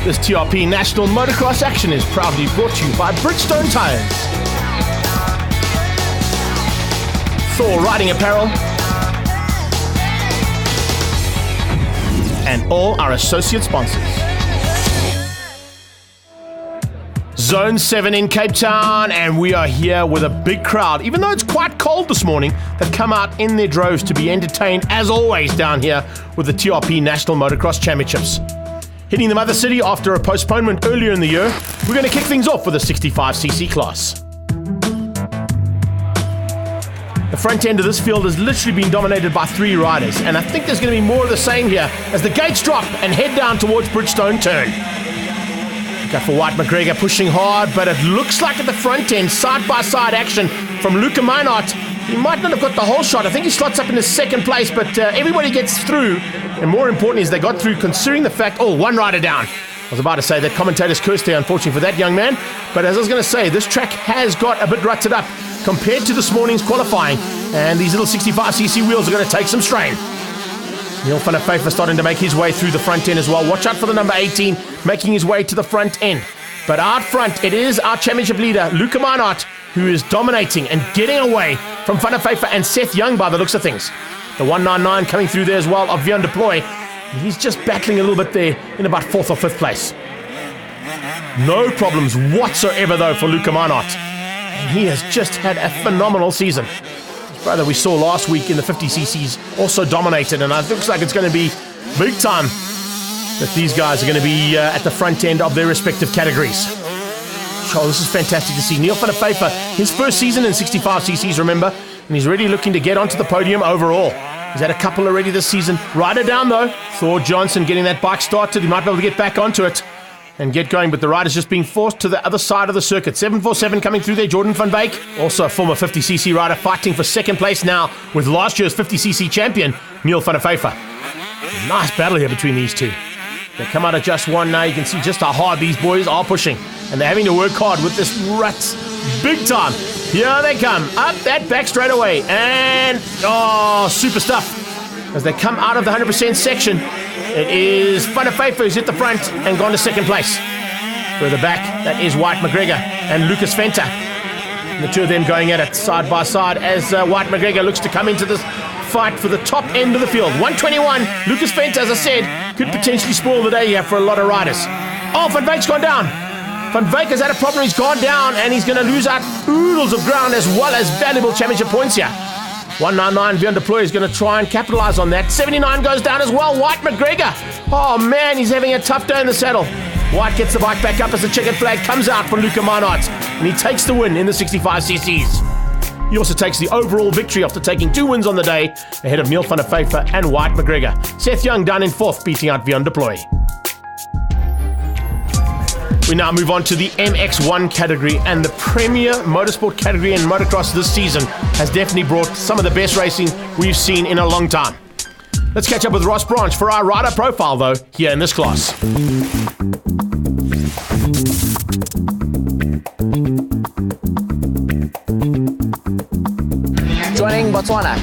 This TRP National Motocross action is proudly brought to you by Bridgestone Tires, Thor Riding Apparel, and all our associate sponsors. Zone 7 in Cape Town, and we are here with a big crowd. Even though it's quite cold this morning, they've come out in their droves to be entertained, as always, down here with the TRP National Motocross Championships. Hitting the Mother City after a postponement earlier in the year, we're going to kick things off with the 65cc class. The front end of this field has literally been dominated by 3 riders, and I think there's going to be more of the same here as the gates drop and head down towards Bridgestone Turn. Got for White McGregor pushing hard, but it looks like at the front end, side-by-side action from Luca Meinhardt. He might not have got the whole shot. I think he slots up in the second place, but everybody gets through. And more importantly is they got through considering the fact, one rider down. I was about to say that commentator's cursed there, unfortunately, for that young man. But as I was going to say, this track has got a bit rutted up compared to this morning's qualifying. And these little 65cc wheels are going to take some strain. Neil van der Vyver starting to make his way through the front end as well. Watch out for the number 18 making his way to the front end. But out front, it is our championship leader, Luca Meinhardt, who is dominating and getting away from Van der Vyver and Seth Young by the looks of things. The 199 coming through there as well of Vian Deploy. He's just battling a little bit there in about 4th or 5th place. No problems whatsoever though for Luca Meinhardt. And he has just had a phenomenal season. Brother we saw last week in the 50cc's also dominated, and it looks like it's going to be big time that these guys are going to be at the front end of their respective categories. Oh, this is fantastic to see. Neil van der Vyver, his first season in 65cc's, remember, and he's really looking to get onto the podium overall. He's had a couple already this season. Rider down though, Thor Johnson getting that bike started. He might be able to get back onto it and get going, but the rider's just being forced to the other side of the circuit. 747 coming through there, Jordan van Beek, also a former 50cc rider, fighting for second place now with last year's 50cc champion, Neil van der Vyver. Nice battle here between these two. They come out of just one now. You can see just how hard these boys are pushing, and they're having to work hard with this rut big time. Here they come, up that back straight away, and super stuff. As they come out of the 100% section, it is Van der Vyver who's hit the front and gone to second place. Further back, that is White McGregor and Lucas Venter. And the two of them going at it side by side as White McGregor looks to come into this fight for the top end of the field. 121, Lucas Venter, as I said, could potentially spoil the day here for a lot of riders. Van Beek's gone down. Van Beek has had a problem, he's gone down, and he's going to lose out oodles of ground as well as valuable championship points here. 199, Vian Deploy is going to try and capitalize on that. 79 goes down as well. White McGregor. Oh man, he's having a tough day in the saddle. White gets the bike back up as the checkered flag comes out for Luca Meinhardt, and he takes the win in the 65cc's. He also takes the overall victory after taking 2 wins on the day ahead of Neil van der Vyver and White McGregor. Seth Young down in 4th, beating out Vian Deploy. We now move on to the MX1 category, and the premier motorsport category in motocross this season has definitely brought some of the best racing we've seen in a long time. Let's catch up with Ross Branch for our rider profile though, here in this class. Joining Botswana.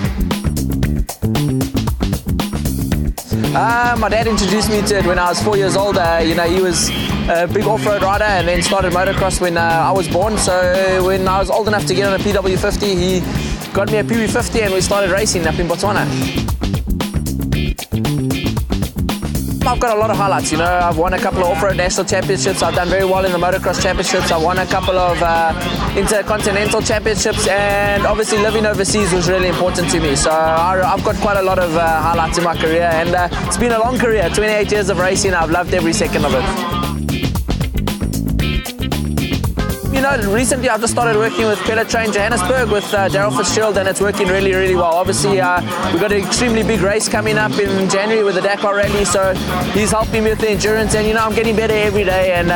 My dad introduced me to it when I was 4 years old. He was a big off-road rider and then started motocross when I was born. So when I was old enough to get on a PW50, he got me a PW50 and we started racing up in Botswana. I've got a lot of highlights, I've won a couple of off-road national championships, I've done very well in the motocross championships, I've won a couple of intercontinental championships, and obviously living overseas was really important to me. So I've got quite a lot of highlights in my career, and it's been a long career, 28 years of racing. I've loved every second of it. Recently I've just started working with Pella Train Johannesburg with Daryl Fitzgerald, and it's working really, really well. Obviously, we've got an extremely big race coming up in January with the Dakar Rally, so he's helping me with the endurance, and I'm getting better every day, and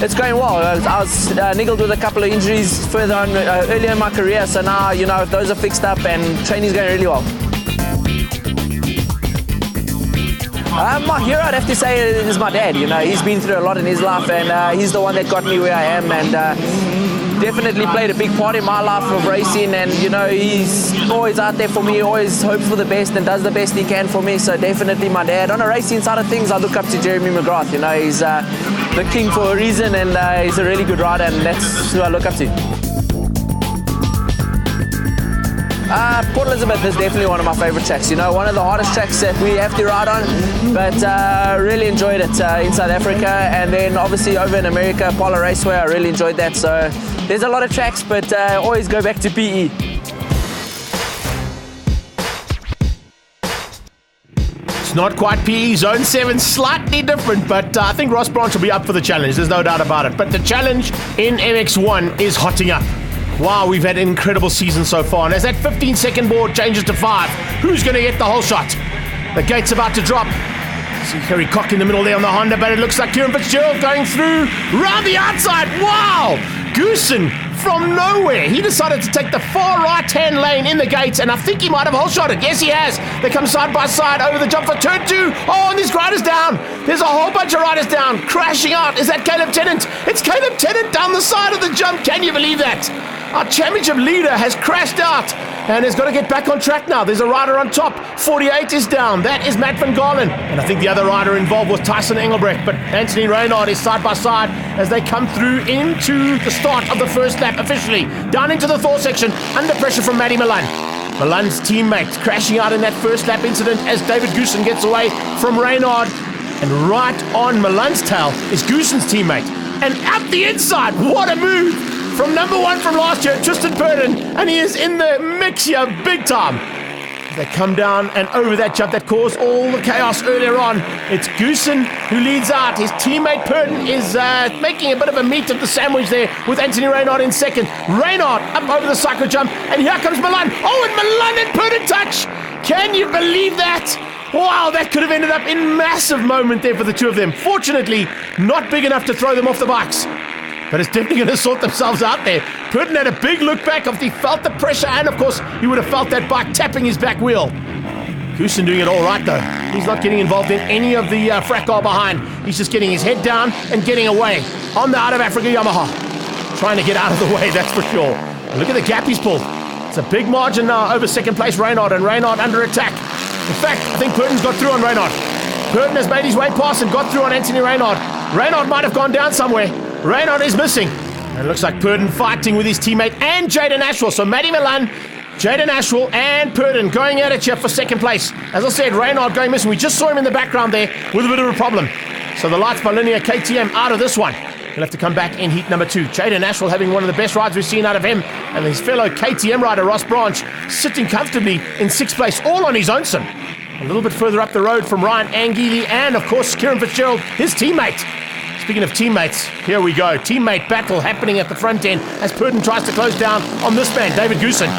it's going well. I was niggled with a couple of injuries further on earlier in my career, so now those are fixed up and training's going really well. My hero, I'd have to say, is my dad. He's been through a lot in his life, and he's the one that got me where I am. And definitely played a big part in my life of racing, and you know, he's always out there for me, always hopes for the best and does the best he can for me. So definitely my dad. On a racing side of things, I look up to Jeremy McGrath. You know, he's the king for a reason, and he's a really good rider, and that's who I look up to. Port Elizabeth is definitely one of my favorite tracks. You know, one of the hardest tracks that we have to ride on, but really enjoyed it in South Africa, and then obviously over in America, Apollo Raceway, I really enjoyed that. So there's a lot of tracks, but always go back to PE. It's not quite PE, Zone 7, slightly different, but I think Ross Branch will be up for the challenge, there's no doubt about it. But the challenge in MX1 is hotting up. Wow, we've had an incredible season so far. And as that 15-second board changes to 5, who's going to get the whole shot? The gate's about to drop. See Kerry Cock in the middle there on the Honda, but it looks like Kieran Fitzgerald going through round the outside. Wow! Goosen from nowhere. He decided to take the far right-hand lane in the gates, and I think he might have whole shot it. Yes, he has. They come side by side over the jump for turn 2. Oh, and these riders down. There's a whole bunch of riders down, crashing out. Is that Caleb Tennant? It's Caleb Tennant down the side of the jump. Can you believe that? Our championship leader has crashed out and has got to get back on track now. There's a rider on top. 48 is down. That is Matt van Galen. And I think the other rider involved was Tyson Engelbrecht. But Anthony Reynard is side by side as they come through into the start of the first lap officially. Down into the Thor section, under pressure from Matty Milan. Milan's teammate crashing out in that first lap incident as David Goosen gets away from Reynard. And right on Milan's tail is Goosen's teammate. And out the inside, what a move! From number 1 from last year, Tristan Purdon, and he is in the mix here big time. They come down and over that jump that caused all the chaos earlier on. It's Goosen who leads out. His teammate Purdon is making a bit of a meat of the sandwich there with Anthony Reynard in second. Reynard up over the cycle jump, and here comes Milan. Oh, and Milan and Purdon touch. Can you believe that? Wow, that could have ended up in massive moment there for the two of them. Fortunately, not big enough to throw them off the bikes. But it's definitely going to sort themselves out there. Purdon had a big look back after he felt the pressure, and of course, he would have felt that bike tapping his back wheel. Goosen doing it all right though. He's not getting involved in any of the fracas behind. He's just getting his head down and getting away on the Out of Africa Yamaha. Trying to get out of the way, that's for sure. And look at the gap he's pulled. It's a big margin now over second place Reynard, and Reynard under attack. In fact, I think Purdon's got through on Reynard. Purdon has made his way past and got through on Anthony Reynard. Reynard might have gone down somewhere. Reynard is missing. And it looks like Purdon fighting with his teammate and Jaden Ashwell. So Matty Milan, Jaden Ashwell and Purdon going at it here for second place. As I said, Reynard going missing. We just saw him in the background there with a bit of a problem. So the Lights by Linear KTM out of this one. He'll have to come back in heat number 2. Jaden Ashwell having one of the best rides we've seen out of him. And his fellow KTM rider, Ross Branch, sitting comfortably in 6th place, all on his own sim. A little bit further up the road from Ryan Angeli and, of course, Kieran Fitzgerald, his teammate. Speaking of teammates, here we go. Teammate battle happening at the front end as Purdon tries to close down on this man, David Goosen.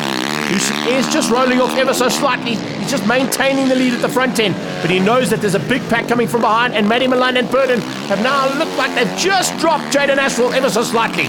Goosen is just rolling off ever so slightly. He's just maintaining the lead at the front end. But he knows that there's a big pack coming from behind, and Matty Milan and Purdon have now looked like they've just dropped Jaden Ashwell ever so slightly.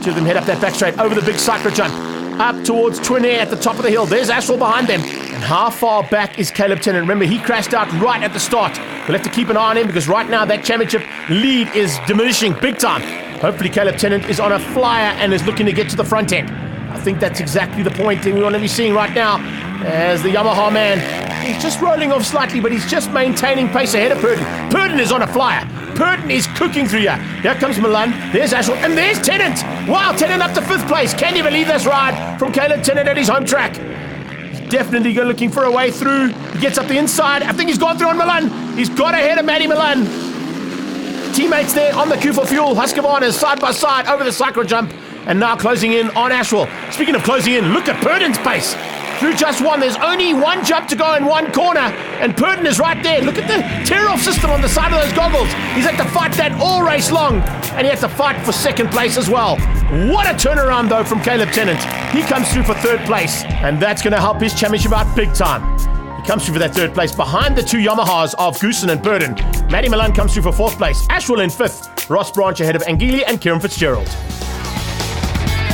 Two of them head up that back straight over the big cycler jump. Up towards Twin Air at the top of the hill. There's Ashwell behind them. And how far back is Caleb Tennant? Remember, he crashed out right at the start. We'll have to keep an eye on him because right now that championship lead is diminishing big time. Hopefully Caleb Tennant is on a flyer and is looking to get to the front end. I think that's exactly the point we want to be seeing right now as the Yamaha man, he's just rolling off slightly, but he's just maintaining pace ahead of Purdon. Purdon is on a flyer. Purdon is cooking through here. Here comes Milan. There's Ashwell. And there's Tennant. Wow, Tennant up to 5th place. Can you believe this ride from Caleb Tennant at his home track? He's definitely looking for a way through. He gets up the inside. I think he's gone through on Milan. He's got ahead of Matty Milan. Teammates there on the Q4 Fuel. Husqvarna side by side over the cycle jump. And now closing in on Ashwell. Speaking of closing in, look at Purdon's pace. Through just one, there's only one jump to go in one corner, and Purdon is right there. Look at the tear-off system on the side of those goggles. He's had to fight that all race long, and he has to fight for 2nd place as well. What a turnaround, though, from Caleb Tennant. He comes through for 3rd place, and that's going to help his championship out big time. He comes through for that 3rd place behind the 2 Yamahas of Goosen and Purdon. Matty Milan comes through for 4th place. Ashwell in 5th. Ross Branch ahead of Angeli and Kieran Fitzgerald.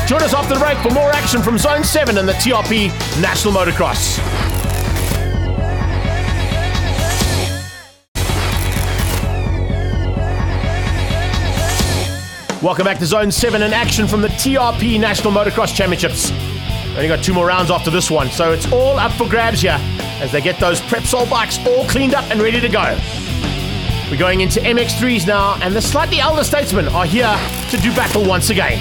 Join us after the break for more action from Zone 7 and the TRP National Motocross. Welcome back to Zone 7 in action from the TRP National Motocross Championships. Only got 2 more rounds after this one, so it's all up for grabs here as they get those Prepsol bikes all cleaned up and ready to go. We're going into MX3s now, and the slightly elder statesmen are here to do battle once again.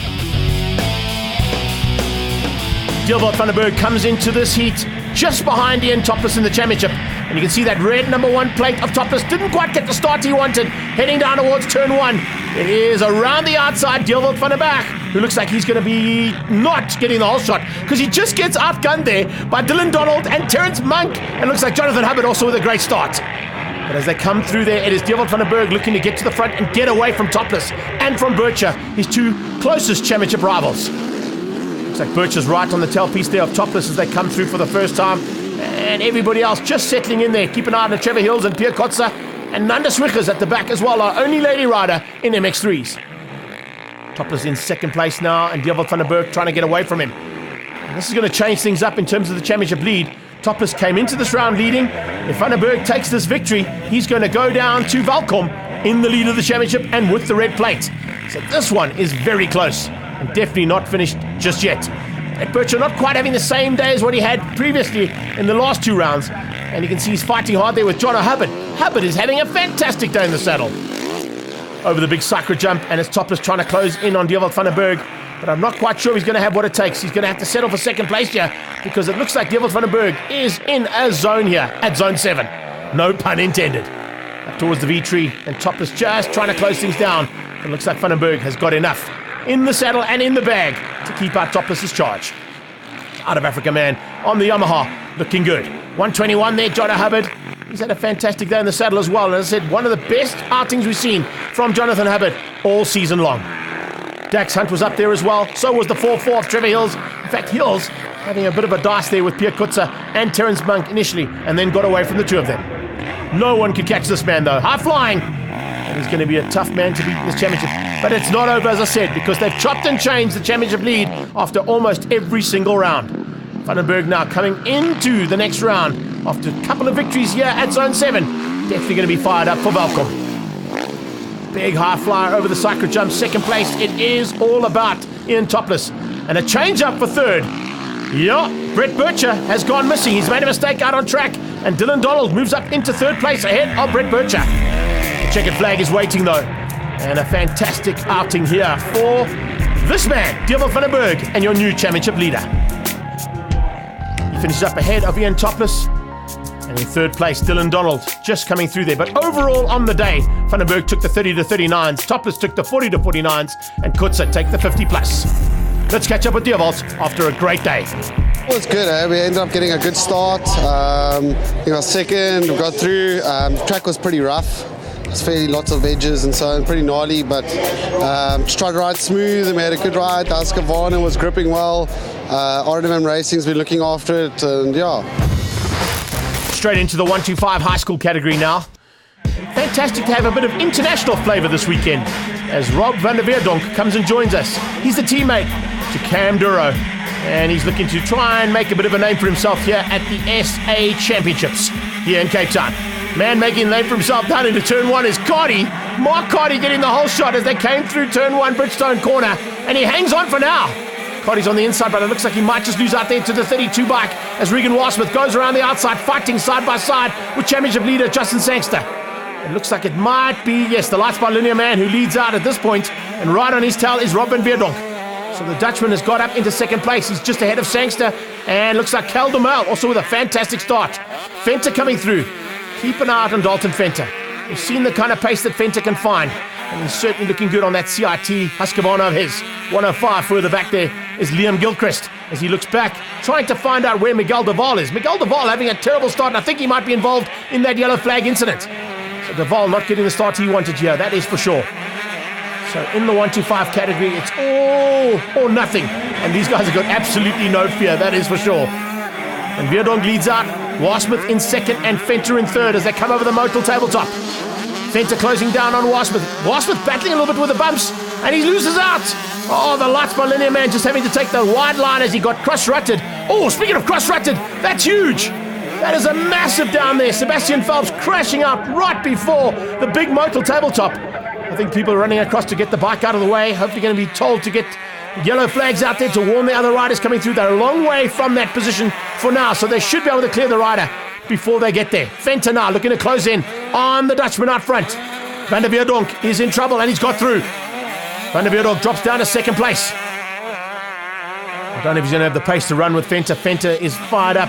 Diervelt van der Berg comes into this heat just behind Ian Topless in the championship. And you can see that red number 1 plate of Topless didn't quite get the start he wanted, heading down towards turn 1. It is around the outside, Diervelt van der Berg, who looks like he's going to be not getting the whole shot, because he just gets outgunned there by Dylan Donald and Terence Monk, and looks like Jonathan Hubbard also with a great start. But as they come through there, it is Diervelt van der Berg looking to get to the front and get away from Topless and from Bircher, his 2 closest championship rivals. Looks like Bircher's right on the tailpiece there of Topless as they come through for the first time. And everybody else just settling in there. Keep an eye on Trevor Hills and Pierre Kotze. And Nanda Swiggers at the back as well, our only lady rider in MX3s. Topless in second place now, and Diervelt van der Berg trying to get away from him. And this is going to change things up in terms of the championship lead. Topless came into this round leading. If van der Berg takes this victory, he's going to go down to Valcom in the lead of the championship and with the red plate. So this one is very close and definitely not finished just yet. Bircher not quite having the same day as what he had previously in the last 2 rounds. And you can see he's fighting hard there with John Hubbard. Hubbard is having a fantastic day in the saddle. Over the big Sacra jump, and it's Topless trying to close in on Diervelt van der Berg. But I'm not quite sure he's going to have what it takes. He's going to have to settle for second place here, because it looks like Diervelt van der Berg is in a zone here at Zone 7. No pun intended. Up towards the V-tree, and Topless just trying to close things down. It looks like van der Berg has got enough in the saddle and in the bag to keep out Topless's charge. Out of Africa man on the Yamaha, looking good. 121 there, Jonathan Hubbard. He's had a fantastic day in the saddle as well. And as I said, one of the best outings we've seen from Jonathan Hubbard all season long. Dax Hunt was up there as well. So was the 4-4 of Trevor Hills. In fact, Hills having a bit of a dice there with Pierre Kutzer and Terence Monk initially, and then got away from the 2 of them. No one could catch this man though. High flying. And he's going to be a tough man to beat in this championship. But it's not over, as I said, because they've chopped and changed the championship lead after almost every single round. Van der Berg now coming into the next round after a couple of victories here at Zone 7. Definitely going to be fired up for Valcom. Big high flyer over the Sacra jump, second place. It is all about Ian Topless. And a change up for third. Yeah, Brett Bircher has gone missing. He's made a mistake out on track. And Dylan Donald moves up into third place ahead of Brett Bircher. The checkered flag is waiting though. And a fantastic outing here for this man, Diervelt van der Berg, and your new championship leader. He finishes up ahead of Ian Topless. And in third place, Dylan Donald, just coming through there. But overall on the day, van der Berg took the 30 to 39s, Topless took the 40 to 49s, and Kutzer take the 50 plus. Let's catch up with Diervelt after a great day. It was good. We ended up getting a good start. Second, we got through. Track was pretty rough. It's fairly lots of edges and so on, pretty gnarly, but just tried to ride smooth, and we had a good ride. Husqvarna was gripping well. RDM Racing's been looking after it, and yeah. Straight into the 125 high school category now. Fantastic to have a bit of international flavour this weekend as Rob van der Veerdonk comes and joins us. He's the teammate to Cam Duro, and he's looking to try and make a bit of a name for himself here at the SA Championships here in Cape Town. Man making a name for himself down into turn 1 is Cardi. Mark Cardi getting the whole shot as they came through turn 1 Bridgestone corner, and he hangs on for now. Cardi's on the inside, but it looks like he might just lose out there to the 32 bike as Regan Warsmith goes around the outside, fighting side by side with championship leader Justin Sangster. It looks like it might be, yes, the Lights by Linear man who leads out at this point, and right on his tail is Rob van Veerdonk. So the Dutchman has got up into second place. He's just ahead of Sangster, and looks like Cal de Mel also with a fantastic start. Fenter coming through. Keep an eye out on Dalton Fenter. We've seen the kind of pace that Fenter can find, and he's certainly looking good on that CIT Husqvarna of his. 105 further back there is Liam Gilchrist as he looks back, trying to find out where Miguel Duval is. Miguel Duval having a terrible start, and I think he might be involved in that yellow flag incident. So Duval not getting the start he wanted here, that is for sure. So in the 125 category, it's all or nothing. And these guys have got absolutely no fear, that is for sure. And Veerdonk leads out, Warsmith in second and Fenter in third as they come over the Motul tabletop. Fenter closing down on Warsmith. Warsmith battling a little bit with the bumps, and he loses out. Oh, the Lights by Linear man just having to take the wide line as he got cross-rutted. Oh, speaking of cross-rutted, that's huge. That is a massive down there. Sebastian Phelps crashing out right before the big Motul tabletop. I think people are running across to get the bike out of the way. Hopefully going to be told to get yellow flags out there to warn the other riders coming through. They're a long way from that position for now, so they should be able to clear the rider before they get there. Venter now looking to close in on the Dutchman out front. Van der Veerdonk is in trouble and he's got through. Van der Veerdonk drops down to second place. I don't know if he's going to have the pace to run with Venter. Venter is fired up.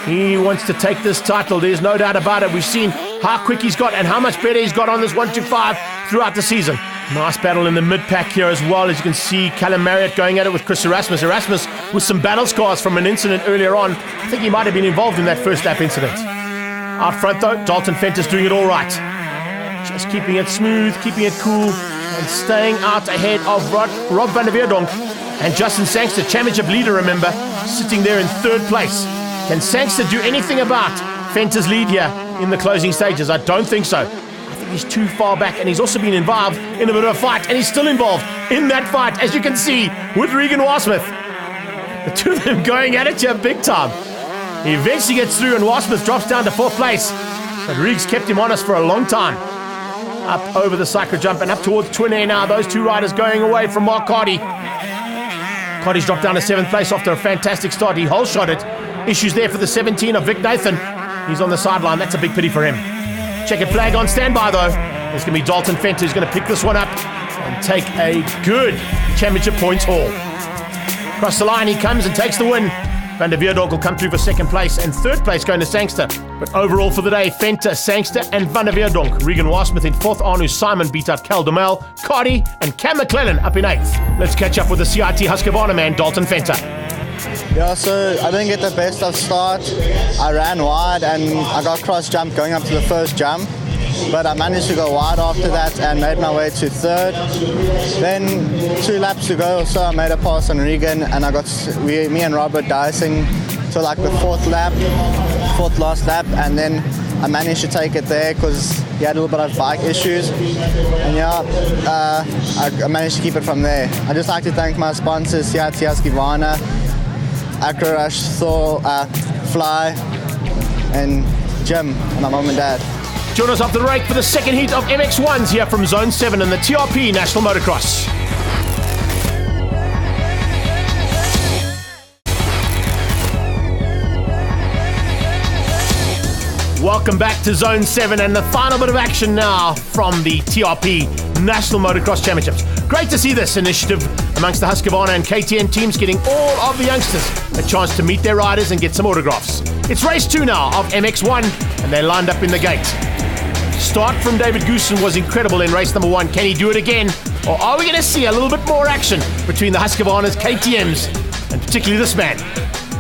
He wants to take this title. There's no doubt about it. We've seen how quick he's got and how much better he's got on this 125 throughout the season. Nice battle in the mid-pack here as well. As you can see, Callum Marriott going at it with Chris Erasmus. Erasmus with some battle scars from an incident earlier on. I think he might have been involved in that first lap incident. Out front though, Dalton Venter's doing it all right. Just keeping it smooth, keeping it cool, and staying out ahead of Rob van der Veerdonk and Justin Sangster, championship leader, remember, sitting there in third place. Can Sangster do anything about Venter's lead here in the closing stages? I don't think so. I think he's too far back, and he's also been involved in a bit of a fight, and he's still involved in that fight, as you can see, with Regan Warsmith. The two of them going at it here big time. He eventually gets through, and Warsmith drops down to fourth place, but Regan's kept him on us for a long time. Up over the cycle jump and up towards Twin Air now. Those two riders going away from Mark Carty. Carty's dropped down to seventh place after a fantastic start. He hole-shot it. Issues there for the 17 of Vic Nathan. He's on the sideline. That's a big pity for him. Checkered flag on standby though. There's going to be Dalton Venter who's going to pick this one up and take a good championship points haul. Across the line he comes and takes the win. Van der Veerdonk will come through for second place and third place going to Sangster. But overall for the day, Venter, Sangster and Van der Veerdonk. Regan Warsmith in fourth. Arnu Simon beat out Cal Demel, Carty and Cam McClellan up in eighth. Let's catch up with the CIT Husqvarna man, Dalton Venter. Yeah, so I didn't get the best of start. I ran wide and I got cross jump going up to the first jump. But I managed to go wide after that and made my way to third. Then 2 laps to go or so, I made a pass on Regan and me and Robert dicing to like the fourth last lap, and then I managed to take it there because he had a little bit of bike issues. And yeah, I managed to keep it from there. I'd just like to thank my sponsors, CIT Husqvarna, Acrorush, Thor, Fly, and Jim, and my mum and dad. Join us up the rake for the second heat of MX1s here from Zone 7 in the TRP National Motocross. Welcome back to Zone 7 and the final bit of action now from the TRP National Motocross Championships. Great to see this initiative amongst the Husqvarna and KTM teams getting all of the youngsters a chance to meet their riders and get some autographs. It's race 2 now of MX1 and they're lined up in the gate. Start from David Goosen was incredible in race number 1. Can he do it again? Or are we going to see a little bit more action between the Husqvarnas, KTMs, and particularly this man,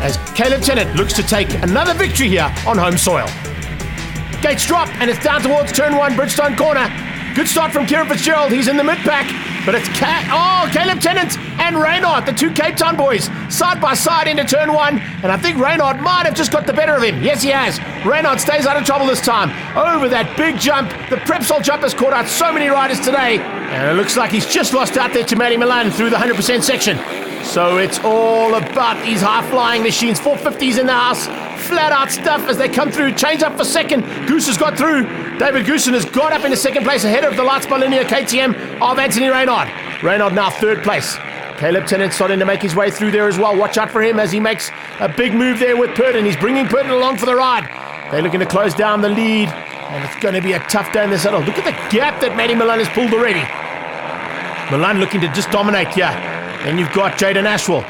as Caleb Tennant looks to take another victory here on home soil. Gates drop, and it's down towards turn 1, Bridgestone corner. Good start from Kieran Fitzgerald. He's in the mid-pack, but it's Caleb Tennant and Reynard, the two Cape Town boys, side by side into turn 1, and I think Reynard might have just got the better of him. Yes, he has. Reynard stays out of trouble this time. Over that big jump. The Prepsol jump has caught out so many riders today, and it looks like he's just lost out there to Matty Milan through the 100% section. So it's all about these high-flying machines. 450s in the house. Flat-out stuff as they come through. Change up for second. Goose has got through. David Goosen has got up into second place ahead of the Lights by Linear KTM of Anthony Reynard. Reynard now third place. Caleb Tennant starting to make his way through there as well. Watch out for him as he makes a big move there with Purdon. He's bringing Purdon along for the ride. They're looking to close down the lead, and it's going to be a tough day in the saddle. Look at the gap that Matty Milan has pulled already. Milan looking to just dominate here. Then you've got Jaden Ashwell.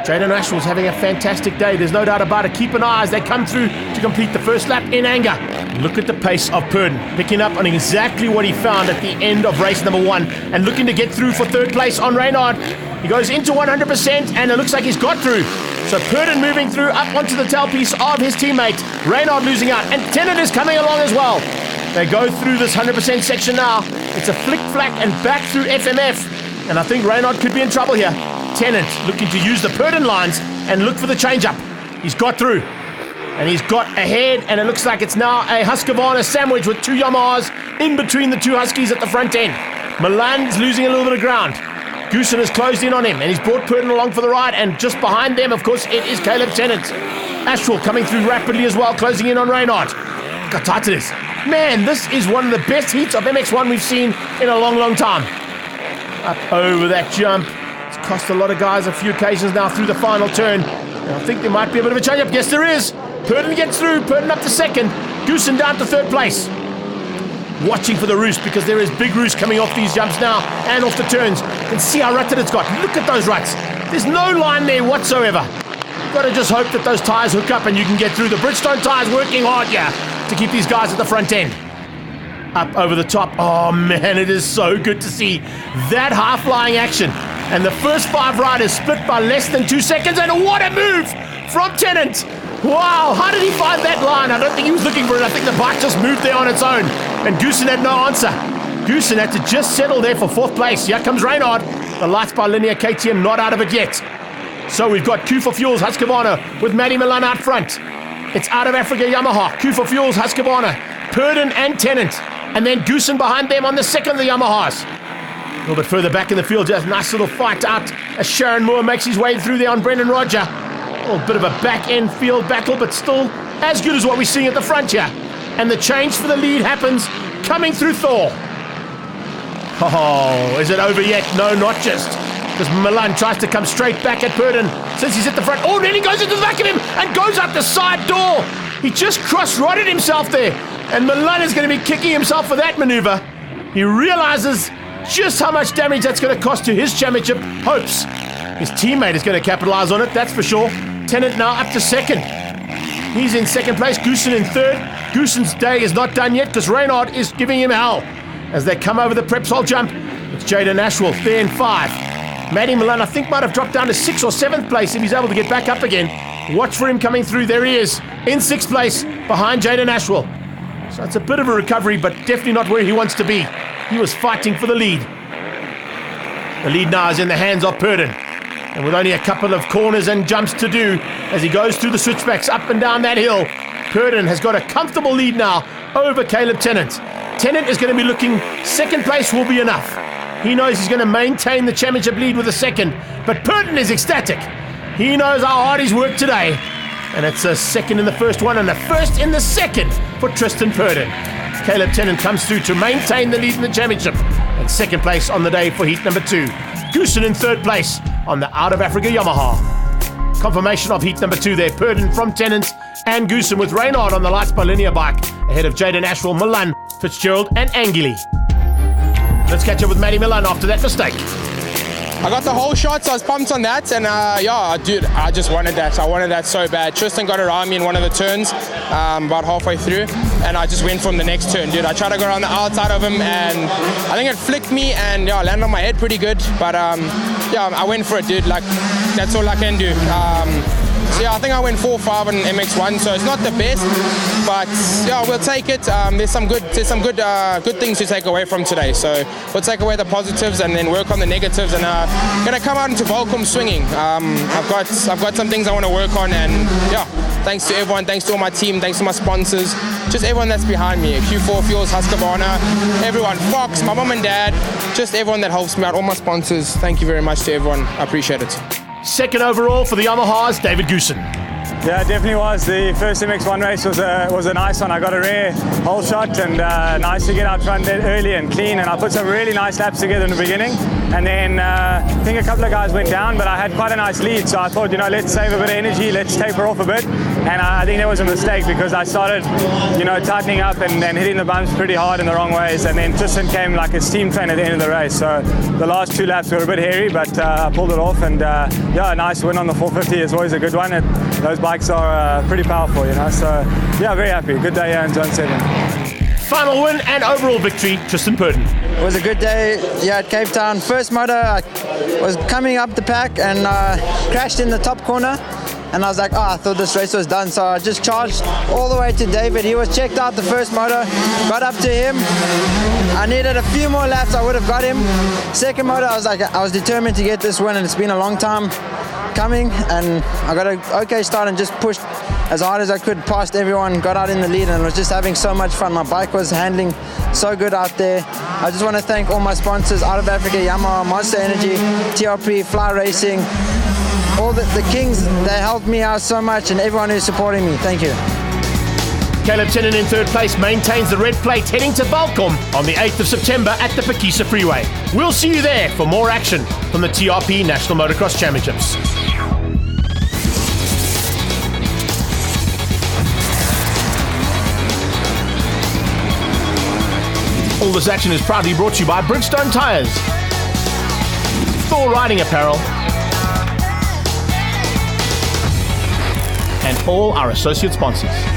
Jaden Ashwell's having a fantastic day. There's no doubt about it. Keep an eye as they come through to complete the first lap in anger. Look at the pace of Purdon, picking up on exactly what he found at the end of race number 1 and looking to get through for third place on Reynard. He goes into 100% and it looks like he's got through. So Purdon moving through up onto the tailpiece of his teammate. Reynard losing out, and Tennant is coming along as well. They go through this 100% section now. It's a flick-flack and back through FMF, and I think Reynard could be in trouble here. Tennant looking to use the Purdon lines and look for the change-up. He's got through, and he's got ahead, and it looks like it's now a Husqvarna sandwich with 2 Yamahas in between the 2 Huskies at the front end. Milan's losing a little bit of ground. Goosen has closed in on him, and he's brought Purdon along for the ride, and just behind them, of course, it is Caleb Tennant. Ashwell coming through rapidly as well, closing in on Reynard. Look how tight it is. Man, this is one of the best heats of MX1 we've seen in a long, long time. Up over that jump. It's cost a lot of guys a few occasions now through the final turn. And I think there might be a bit of a change-up. Yes, there is. Purdon gets through. Purdon up to second. Goosen down to third place. Watching for the roost, because there is big roost coming off these jumps now and off the turns. You can see how rutted it's got. Look at those ruts. There's no line there whatsoever. You've got to just hope that those tyres hook up and you can get through. The Bridgestone tyres working hard here to keep these guys at the front end. Up over the top. Oh man, it is so good to see that high-flying action. And the first 5 riders split by less than 2 seconds, and what a move from Tennant. Wow, how did he find that line? I don't think he was looking for it. I think the bike just moved there on its own. And Goosen had no answer. Goosen had to just settle there for 4th place. Here comes Reynard. The lights by Linear KTM not out of it yet. So we've got Q for Fuels, Husqvarna with Matty Milan out front. It's Out of Africa Yamaha, Q for Fuels, Husqvarna, Purdon and Tennant. And then Goosen behind them on the second of the Yamahas. A little bit further back in the field, just a nice little fight out as Sharon Moore makes his way through there on Brendan Roger. A little bit of a back-end field battle, but still as good as what we're seeing at the front here. And the change for the lead happens coming through Thor. Oh, is it over yet? No, not just. Because Milan tries to come straight back at Purdon since he's at the front. Oh, then he goes into the back of him and goes out the side door. He just cross-rodded himself there. And Milan is going to be kicking himself for that maneuver. He realizes just how much damage that's going to cost to his championship hopes. His teammate is going to capitalize on it, that's for sure. Tennant now up to second. He's in second place, Goosen in third. Goosen's day is not done yet because Reynard is giving him hell. As they come over the Prepsol jump, it's Jaden Ashwell there in 5. Matty Milan, I think, might have dropped down to 6th or 7th place if he's able to get back up again. Watch for him coming through. There he is, in 6th place, behind Jaden Ashwell. So it's a bit of a recovery, but definitely not where he wants to be. He was fighting for the lead. The lead now is in the hands of Purdon. And with only a couple of corners and jumps to do, as he goes through the switchbacks up and down that hill, Purdon has got a comfortable lead now over Caleb Tennant. Tennant is going to be looking, second place will be enough. He knows he's going to maintain the championship lead with a second, but Purdon is ecstatic. He knows how hard he's worked today. And it's a second in the first one and a first in the second for Tristan Purdon. Caleb Tennant comes through to maintain the lead in the championship. And second place on the day for heat number 2. Goosen in third place on the Out of Africa Yamaha. Confirmation of heat number 2 there. Purdon from Tennant and Goosen with Reynard on the lights by Linear bike. Ahead of Jaden Ashwell, Milan, Fitzgerald and Angeli. Let's catch up with Matty Milan after that mistake. I got the whole shot, so I was pumped on that, and yeah, dude, I just wanted that. I wanted that so bad. Tristan got around me in one of the turns, about halfway through, and I just went from the next turn, dude. I tried to go around the outside of him, and I think it flicked me, and yeah, I landed on my head pretty good, but yeah, I went for it, dude. Like, that's all I can do. So yeah, I think I went 4-5 on MX1, so it's not the best, but yeah, we'll take it. There's some good things to take away from today. So we'll take away the positives and then work on the negatives, and gonna come out into Volcom swinging. I've got some things I want to work on, and yeah, thanks to everyone, thanks to all my team, thanks to my sponsors, just everyone that's behind me. Q4 Fuels, Husqvarna, everyone, Fox, my mom and dad, just everyone that helps me out, all my sponsors. Thank you very much to everyone. I appreciate it. Second overall for the Yamahas, David Goosen. Yeah, it definitely was. The first MX1 race was a nice one. I got a rare hole shot, and nice to get out front early and clean, and I put some really nice laps together in the beginning. And then I think a couple of guys went down, but I had quite a nice lead, so I thought, you know, let's save a bit of energy, let's taper off a bit. And I think that was a mistake because I started, you know, tightening up and hitting the bumps pretty hard in the wrong ways, and then Tristan came like a steam train at the end of the race. So the last 2 laps were a bit hairy, but I pulled it off, and yeah, a nice win on the 450 is always a good one. Those bikes are pretty powerful, you know, so yeah, very happy. Good day here in Zone 7. Final win and overall victory, Tristan Purdon. It was a good day here at Cape Town. First moto, I was coming up the pack and crashed in the top corner. And I was like, I thought this race was done. So I just charged all the way to David. He was checked out the first moto, got up to him. I needed a few more laps, I would have got him. Second moto, I was determined to get this win, and it's been a long time coming, and I got an okay start and just pushed as hard as I could past everyone, got out in the lead, and was just having so much fun. My bike was handling so good out there. I just want to thank all my sponsors, Out of Africa, Yamaha, Monster Energy, TRP, Fly Racing, all the kings. They helped me out so much, and everyone who's supporting me. Thank you. Caleb Tenen in third place maintains the red plate heading to Balcom on the 8th of September at the Pakisa Freeway. We'll see you there for more action from the TRP National Motocross Championships. All this action is proudly brought to you by Bridgestone Tyres, Thor Riding Apparel, and all our associate sponsors.